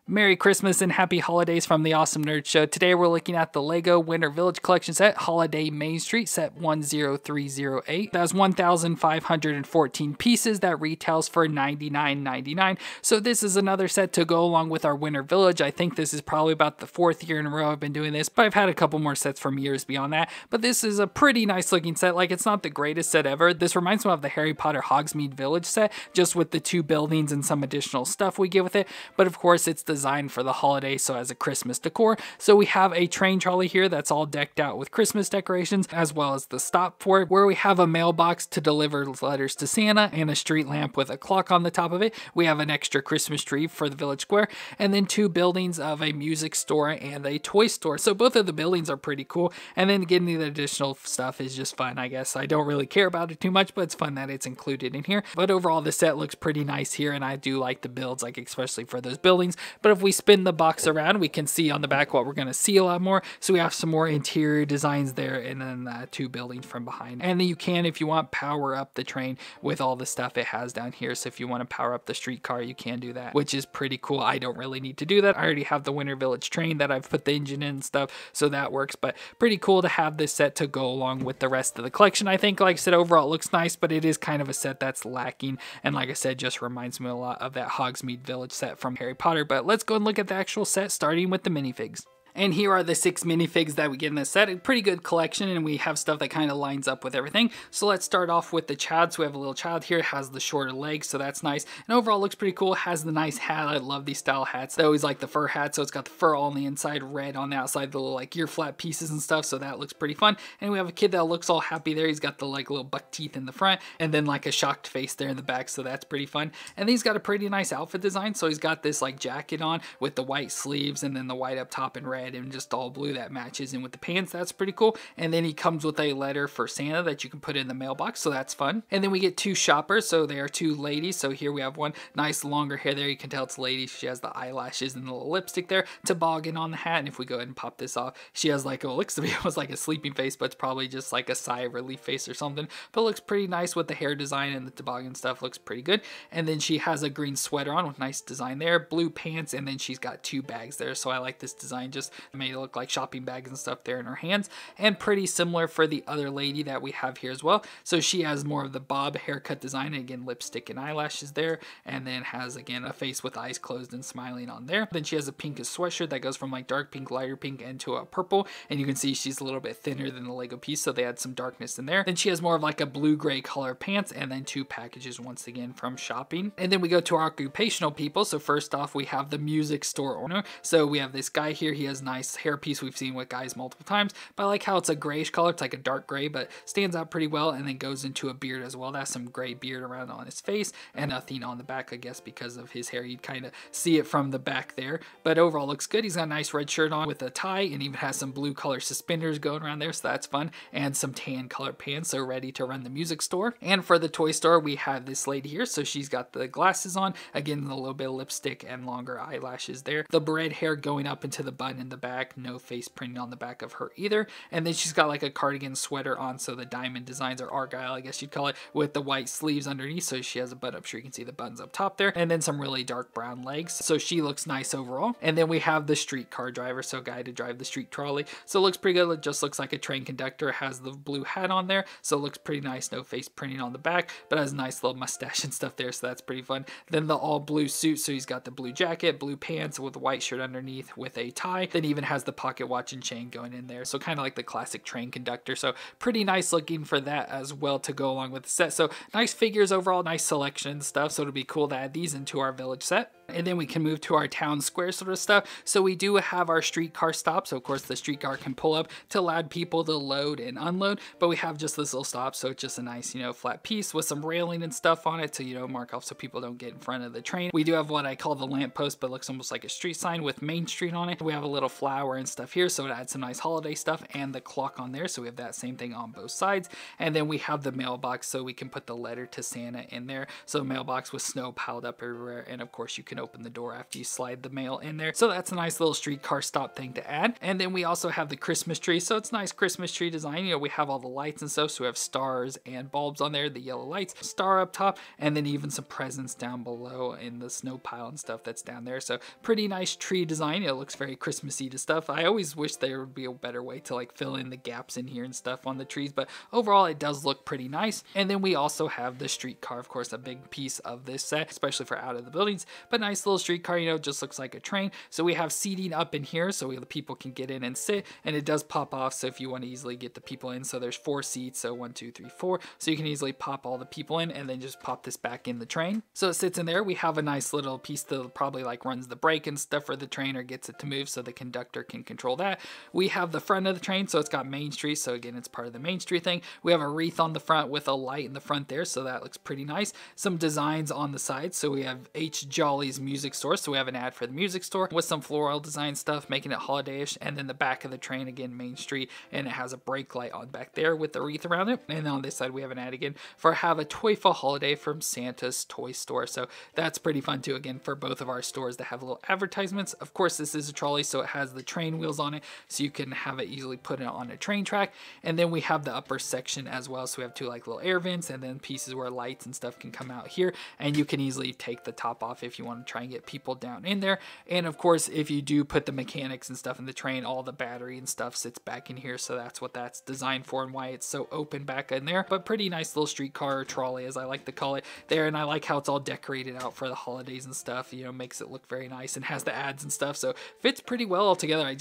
Merry Christmas and Happy Holidays from the Awesome Nerd Show. Today we're looking at the LEGO Winter Village Collection set, Holiday Main Street, set 10308. That has 1,514 pieces that retails for $99.99. So this is another set to go along with our Winter Village. I think this is probably about the 4th year in a row I've been doing this, but I've had a couple more sets from years beyond that. But this is a pretty nice looking set. Like, it's not the greatest set ever. This reminds me of the Harry Potter Hogsmeade Village set, just with the 2 buildings and some additional stuff we get with it. But of course, it's designed for the holiday, so as a Christmas decor. So we have a train trolley here that's all decked out with Christmas decorations, as well as the stop for it, where we have a mailbox to deliver letters to Santa and a street lamp with a clock on the top of it. We have an extra Christmas tree for the village square, and then 2 buildings of a music store and a toy store. So both of the buildings are pretty cool, and then getting the additional stuff is just fun, I guess. I don't really care about it too much, but it's fun that it's included in here. But overall, the set looks pretty nice here, and I do like the builds, like especially for those buildings. But if we spin the box around, we can see on the back what we're going to see a lot more. So we have some more interior designs there, and then 2 buildings from behind. And then you can, if you want, power up the train with all the stuff it has down here. So if you want to power up the streetcar, you can do that, which is pretty cool. I don't really need to do that. I already have the Winter Village train that I've put the engine in and stuff, so that works. But pretty cool to have this set to go along with the rest of the collection. I think, like I said, overall it looks nice, but it is kind of a set that's lacking. And like I said, just reminds me a lot of that Hogsmeade Village set from Harry Potter. But let's go and look at the actual set, starting with the minifigs. And here are the 6 minifigs that we get in this set. A pretty good collection, and we have stuff that kind of lines up with everything. So let's start off with the child. So we have a little child here, has the shorter legs, so that's nice. And overall looks pretty cool. Has the nice hat. I love these style hats. I always like the fur hat, so it's got the fur all on the inside, red on the outside, the little like ear flap pieces and stuff, so that looks pretty fun. And we have a kid that looks all happy there. He's got the like little buck teeth in the front, and then like a shocked face there in the back, so that's pretty fun. And then he's got a pretty nice outfit design. So he's got this like jacket on with the white sleeves, and then the white up top and red, and just all blue that matches in with the pants. That's pretty cool. And then he comes with a letter for Santa that you can put in the mailbox, so that's fun. And then we get 2 shoppers, so they are 2 ladies. So here we have one nice longer hair there. You can tell it's a lady. She has the eyelashes and the little lipstick there, toboggan on the hat. And if we go ahead and pop this off, she has like, oh, it looks to be almost like a sleeping face, but it's probably just like a sigh of relief face or something. But it looks pretty nice with the hair design, and the toboggan stuff looks pretty good. And then she has a green sweater on with nice design there, blue pants, and then she's got 2 bags there. So I like this design, just made it look like shopping bags and stuff there in her hands. And pretty similar for the other lady that we have here as well. So she has more of the bob haircut design, and again lipstick and eyelashes there, and then has again a face with eyes closed and smiling on there. Then she has a pinkish sweatshirt that goes from like dark pink, lighter pink, into a purple, and you can see she's a little bit thinner than the Lego piece, so they had some darkness in there. Then she has more of like a blue-gray color pants, and then 2 packages once again from shopping. And then we go to our occupational people. So first off, we have the music store owner. So we have this guy here. He has nice hairpiece we've seen with guys multiple times, but I like how it's a grayish color. It's like a dark gray, but stands out pretty well, and then goes into a beard as well. That's some gray beard around on his face, and nothing on the back, I guess, because of his hair. You'd kind of see it from the back there, but overall looks good. He's got a nice red shirt on with a tie, and even has some blue color suspenders going around there, so that's fun, and some tan color pants, so ready to run the music store. And for the toy store, we have this lady here. So she's got the glasses on, again a little bit of lipstick and longer eyelashes there, the red hair going up into the bun in the back, no face printing on the back of her either. And then she's got like a cardigan sweater on, so the diamond designs are argyle, I guess you'd call it, with the white sleeves underneath. So she has a button up, sure you can see the buttons up top there, and then some really dark brown legs. So she looks nice overall. And then we have the streetcar driver, so guy to drive the street trolley. So it looks pretty good. It just looks like a train conductor. Has the blue hat on there, so it looks pretty nice. No face printing on the back, but has a nice little mustache and stuff there, so that's pretty fun. Then the all blue suit, so he's got the blue jacket, blue pants with a white shirt underneath with a tie. Then even has the pocket watch and chain going in there, so kind of like the classic train conductor. So pretty nice looking for that as well to go along with the set. So nice figures overall, nice selection and stuff, so it'll be cool to add these into our village set. And then we can move to our town square sort of stuff. So we do have our streetcar stop. So of course the streetcar can pull up to allow people to load and unload, but we have just this little stop. So it's just a nice, flat piece with some railing and stuff on it to, mark off so people don't get in front of the train. We do have what I call the lamppost, but looks almost like a street sign with Main Street on it. We have a little flower and stuff here, so it adds some nice holiday stuff, and the clock on there. So we have that same thing on both sides. And then we have the mailbox, so we can put the letter to Santa in there. So a mailbox with snow piled up everywhere. And of course you can can open the door after you slide the mail in there. So that's a nice little streetcar stop thing to add. And then we also have the Christmas tree. So it's nice Christmas tree design. You know, we have all the lights and stuff. So we have stars and bulbs on there, the yellow lights, star up top, and then even some presents down below in the snow pile and stuff that's down there. So pretty nice tree design. It looks very Christmassy to stuff. I always wish there would be a better way to like fill in the gaps in here and stuff on the trees, but overall it does look pretty nice. And then we also have the streetcar, of course, a big piece of this set, especially for out of the buildings, but nice little streetcar, you know, just looks like a train. So we have seating up in here so the people can get in and sit, and it does pop off, so if you want to easily get the people in, so there's 4 seats, so 1, 2, 3, 4, so you can easily pop all the people in and then just pop this back in the train. So it sits in there. We have a nice little piece that probably like runs the brake and stuff for the train or gets it to move, so the conductor can control that. We have the front of the train, so it's got Main Street, so again it's part of the Main Street thing. We have a wreath on the front with a light in the front there, so that looks pretty nice. Some designs on the side, so we have H. Jollie's music store, so we have an ad for the music store with some floral design stuff making it holiday-ish. And then the back of the train, again Main Street, and it has a brake light on back there with the wreath around it. And on this side we have an ad again for Have a Toyful Holiday from Santa's Toy Store, so that's pretty fun too, again for both of our stores that have little advertisements. Of course this is a trolley, so it has the train wheels on it, so you can have it easily put it on a train track. And then we have the upper section as well, so we have 2 like little air vents and then pieces where lights and stuff can come out here, and you can easily take the top off if you want to try and get people down in there. And of course if you do put the mechanics and stuff in the train, all the battery and stuff sits back in here, so that's what that's designed for and why it's so open back in there. But pretty nice little streetcar or trolley, as I like to call it there, and I like how it's all decorated out for the holidays and stuff, you know, makes it look very nice and has the ads and stuff, so fits pretty well all together. I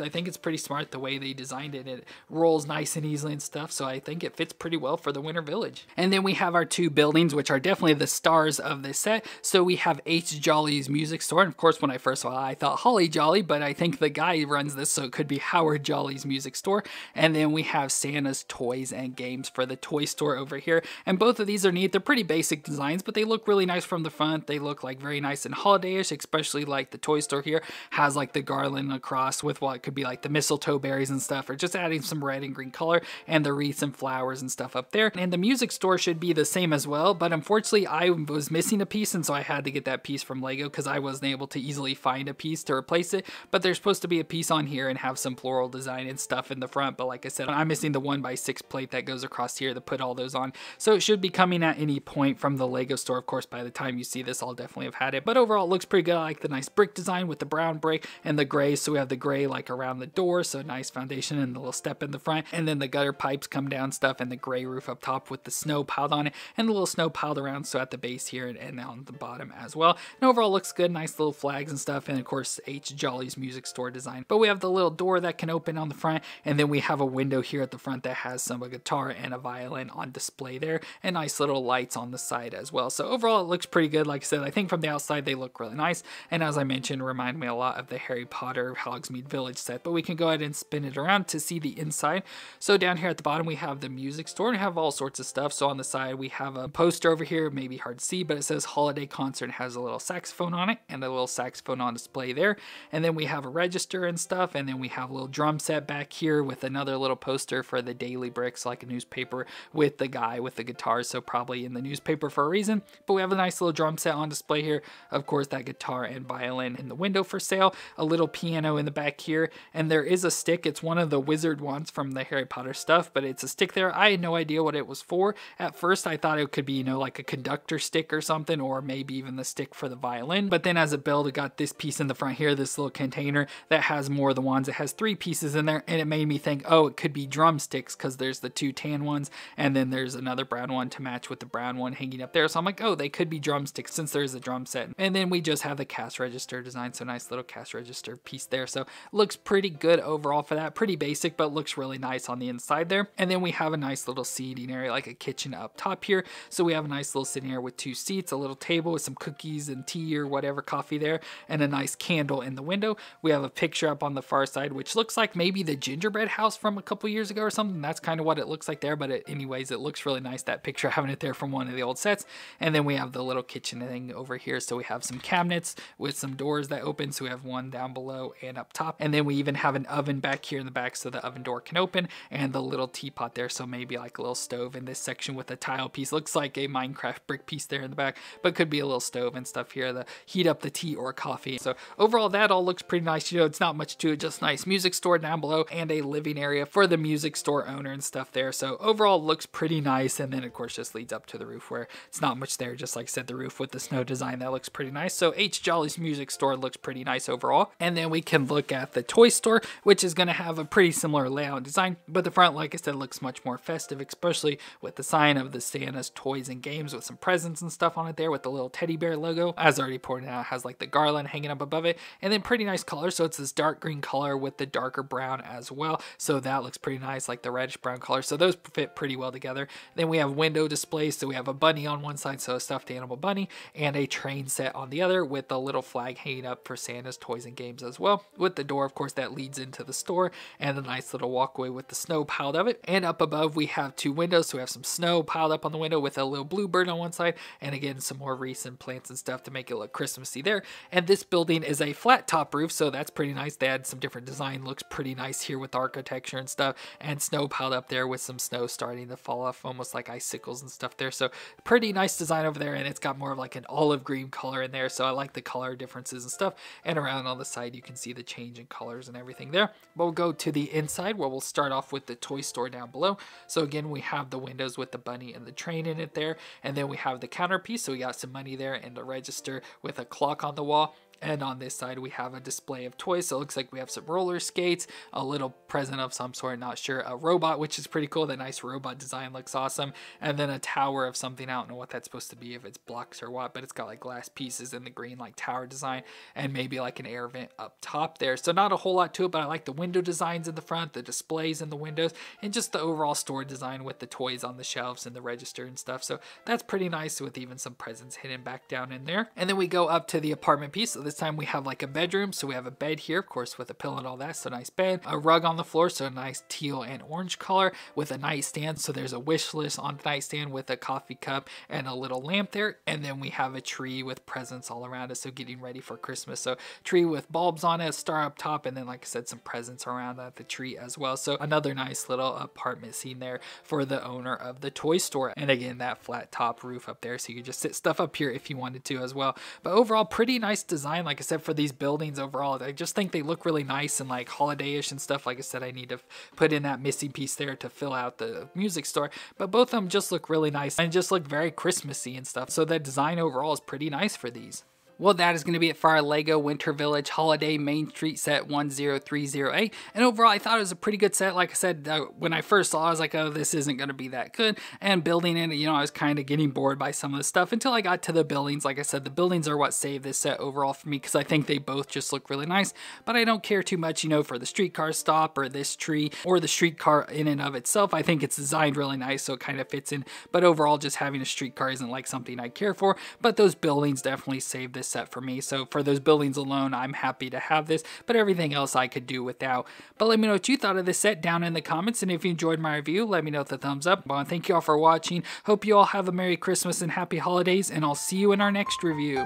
think it's pretty smart the way they designed it. It rolls nice and easily and stuff, so I think it fits pretty well for the Winter Village. And then we have our 2 buildings, which are definitely the stars of this set. So we have H. Jollie's music store, and of course when I first saw it I thought Holly Jolly, but I think the guy runs this, so it could be Howard Jollie's music store. And then we have Santa's Toys and Games for the toy store over here, and both of these are neat. They're pretty basic designs, but they look really nice from the front. They look like very nice and holiday-ish, especially like the toy store here has like the garland across with what could be like the mistletoe berries and stuff, or just adding some red and green color, and the wreaths and flowers and stuff up there. And the music store should be the same as well, but unfortunately I was missing a piece, and so I had to get that piece from Lego because I wasn't able to easily find a piece to replace it. But there's supposed to be a piece on here and have some floral design and stuff in the front, but like I said, I'm missing the 1x6 plate that goes across here to put all those on, so it should be coming at any point from the Lego store. Of course by the time you see this I'll definitely have had it, but overall it looks pretty good. I like the nice brick design with the brown brick and the gray, so we have the gray like around the door, so nice foundation and the little step in the front, and then the gutter pipes come down stuff, and the gray roof up top with the snow piled on it, and the little snow piled around, so at the base here and on the bottom as well. And overall looks good, nice little flags and stuff, and of course H. Jollie's music store design. But we have the little door that can open on the front, and then we have a window here at the front that has some guitar and a violin on display there, and nice little lights on the side as well. So overall it looks pretty good. Like I said, I think from the outside they look really nice, and as I mentioned, remind me a lot of the Harry Potter Hogsmeade Village set. But we can go ahead and spin it around to see the inside. So down here at the bottom we have the music store, and have all sorts of stuff. So on the side we have a poster over here, maybe hard to see, but it says holiday concert, and has a little saxophone on it and a little saxophone on display there. And then we have a register and stuff, and then we have a little drum set back here with another little poster for the Daily Bricks, like a newspaper with the guy with the guitar, so probably in the newspaper for a reason. But we have a nice little drum set on display here, of course that guitar and violin in the window for sale, a little piano in the back here, and there is a stick. It's one of the wizard ones from the Harry Potter stuff, but it's a stick there. I had no idea what it was for. At first I thought it could be, you know, like a conductor stick or something, or maybe even the stick for the violin. But then as it built, it got this piece in the front here, this little container that has more of the ones. It has 3 pieces in there, and it made me think, oh, it could be drumsticks, because there's the 2 tan ones, and then there's another brown one to match with the brown one hanging up there. So I'm like, oh, they could be drumsticks since there's a drum set. And then we just have the cash register design, so nice little cash register piece there. So looks pretty good overall for that. Pretty basic, but looks really nice on the inside there. And then we have a nice little seating area, like a kitchen up top here. So we have a nice little sitting area with 2 seats, a little table with some cookies and tea or whatever, coffee there, and a nice candle in the window. We have a picture up on the far side, which looks like maybe the gingerbread house from a couple years ago or something. That's kind of what it looks like there, but anyways, it looks really nice, that picture, having it there from one of the old sets. And then we have the little kitchen thing over here. So we have some cabinets with some doors that open. So we have one down below and up top. And then we even have an oven back here in the back, so the oven door can open, and the little teapot there. So maybe like a little stove in this section with a tile piece. Looks like a Minecraft brick piece there in the back, but could be a little stove and stuff here. or the heat up the tea or coffee. So overall, that all looks pretty nice. You know, it's not much to it, just nice music store down below and a living area for the music store owner and stuff there. So overall, looks pretty nice. And then of course just leads up to the roof where it's not much there. Just like I said, the roof with the snow design, that looks pretty nice. So H Jollie's music store looks pretty nice overall. And then we can look at the toy store, which is going to have a pretty similar layout and design, but the front, like I said, looks much more festive, especially with the sign of the Santa's toys and games with some presents and stuff on it there with the little teddy bear logo. As already pointed out, it has like the garland hanging up above it, and then pretty nice color. So it's this dark green color with the darker brown as well. So that looks pretty nice, like the reddish brown color. So those fit pretty well together. Then we have window displays. So we have a bunny on one side, so a stuffed animal bunny, and a train set on the other with the little flag hanging up for Santa's toys and games as well. With the door, of course, that leads into the store, and a nice little walkway with the snow piled of it. And up above, we have two windows. So we have some snow piled up on the window with a little bluebird on one side, and again, some more recent plants and stuff to make it look Christmassy there. And this building is a flat top roof, so that's pretty nice. They had some different design, looks pretty nice here with architecture and stuff, and snow piled up there with some snow starting to fall off, almost like icicles and stuff there. So pretty nice design over there, and it's got more of like an olive green color in there, so I like the color differences and stuff. And around on the side, you can see the change in colors and everything there. But we'll go to the inside where we'll start off with the toy store down below. So again, we have the windows with the bunny and the train in it there, and then we have the counter piece, so we got some money there, and the register with a clock on the wall. And on this side, we have a display of toys. So it looks like we have some roller skates, a little present of some sort, not sure, a robot, which is pretty cool. The nice robot design looks awesome. And then a tower of something. I don't know what that's supposed to be, if it's blocks or what, but it's got like glass pieces in the green, like tower design, and maybe like an air vent up top there. So not a whole lot to it, but I like the window designs in the front, the displays in the windows, and just the overall store design with the toys on the shelves and the register and stuff. So that's pretty nice, with even some presents hidden back down in there. And then we go up to the apartment piece. So this time we have like a bedroom. So we have a bed here, of course, with a pillow and all that. So nice bed, a rug on the floor. So a nice teal and orange color with a nightstand. So there's a wish list on the nightstand with a coffee cup and a little lamp there. And then we have a tree with presents all around us. So getting ready for Christmas. So tree with bulbs on it, a star up top, and then like I said, some presents around the tree as well. So another nice little apartment scene there for the owner of the toy store. And again, that flat top roof up there. So you could just sit stuff up here if you wanted to as well. But overall, pretty nice design. Like I said, for these buildings overall, I just think they look really nice and like holiday-ish and stuff. Like I said, I need to put in that missing piece there to fill out the music store, but both of them just look really nice and just look very Christmassy and stuff. So the design overall is pretty nice for these. Well, that is going to be it for our LEGO Winter Village Holiday Main Street set 10308. And overall, I thought it was a pretty good set. Like I said, when I first saw it, I was like, oh, this isn't going to be that good. And building it, you know, I was kind of getting bored by some of the stuff until I got to the buildings. Like I said, the buildings are what saved this set overall for me, because I think they both just look really nice. But I don't care too much, you know, for the streetcar stop or this tree or the streetcar in and of itself. I think it's designed really nice, so it kind of fits in. But overall, just having a streetcar isn't like something I care for. But those buildings definitely saved this set for me. So for those buildings alone, I'm happy to have this, but everything else I could do without. But let me know what you thought of this set down in the comments, and if you enjoyed my review, let me know with a thumbs up. Well, thank you all for watching. Hope you all have a Merry Christmas and Happy Holidays, and I'll see you in our next review.